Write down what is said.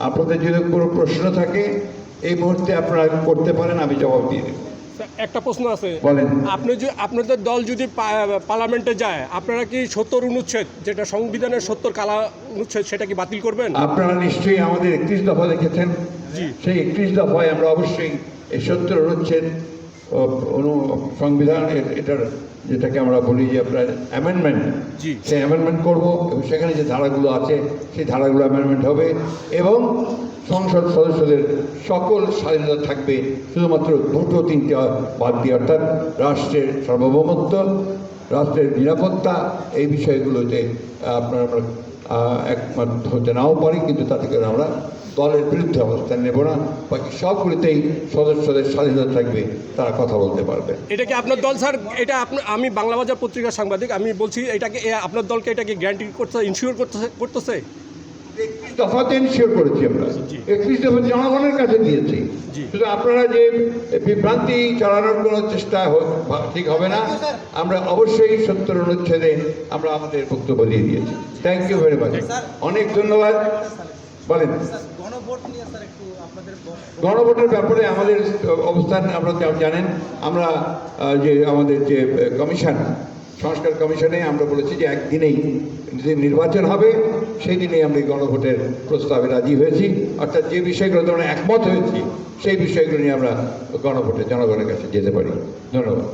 আপনাদের যদি কোনো প্রশ্ন থাকে এই মুহূর্তে আপনারা করতে পারেন, আমি জবাব দিয়ে দেব। একটা প্রশ্ন আছে, বলেন। আপনাদের দল যদি পার্লামেন্টে যায়, আপনারা কি 70 অনুচ্ছেদ, যেটা সংবিধানের 70 কালা অনুচ্ছেদ, সেটা কি বাতিল করবেন? আপনারা নিশ্চয়ই আমাদের 31 দফা দেখেছেন। জি। সেই 31 দফায় আমরা অবশ্যই এই 70 অনুচ্ছেদ সংবিধান এটার যেটাকে আমরা বলি যে আপনার অ্যামেন্ডমেন্ট, জি। সেই অ্যামেন্ডমেন্ট করবো এবং সেখানে যে ধারাগুলো আছে সেই ধারাগুলো অ্যামেন্ডমেন্ট হবে এবং সংসদ সদস্যদের সকল স্বাধীনতা থাকবে, শুধুমাত্র দুটো তিনটে বাদ দিয়ে, অর্থাৎ রাষ্ট্রের সার্বভৌমত্ব, রাষ্ট্রের নিরাপত্তা, এই বিষয়গুলোতে আপনারা একমত হতে নাও পারি, কিন্তু তাতে করে আমরা দলের বিরুদ্ধে অবস্থান নেব না। বাকি সবগুলিতেই সদস্যদের স্বাধীনতা থাকবে, তারা কথা বলতে পারবে। এটা কি আপনার দল স্যার? এটা আমি বাংলা বাজার পত্রিকার সাংবাদিক, আমি বলছি এটাকে আপনার দলকে এটাকে গ্যারান্টি করতে, ইনশিওর করতেছে? 31 দফাতে ইনশিওর করেছি আমরা, 31 দফা জনগণের কাছে দিয়েছি। জি। শুধু আপনারা যে বিভ্রান্তি চালানোর কোনো চেষ্টা ঠিক হবে না। আমরা অবশ্যই 70 অনুচ্ছেদে আমরা আমাদের বক্তব্য দিয়ে দিয়েছি। থ্যাংক ইউ ভেরি মাচ, অনেক ধন্যবাদ। বলেন। গণভোটের ব্যাপারে আমাদের অবস্থান আপনারা জানেন। আমরা যে আমাদের যে কমিশন, সংস্কার কমিশনে আমরা বলেছি যে একদিনেই যে নির্বাচন হবে সেই দিনেই আমরা এই গণভোটের প্রস্তাবে রাজি হয়েছি। অর্থাৎ যে বিষয়গুলোতে আমরা একমত হয়েছি সেই বিষয়গুলো নিয়ে আমরা গণভোটে জনগণের কাছে যেতে পারি। ধন্যবাদ।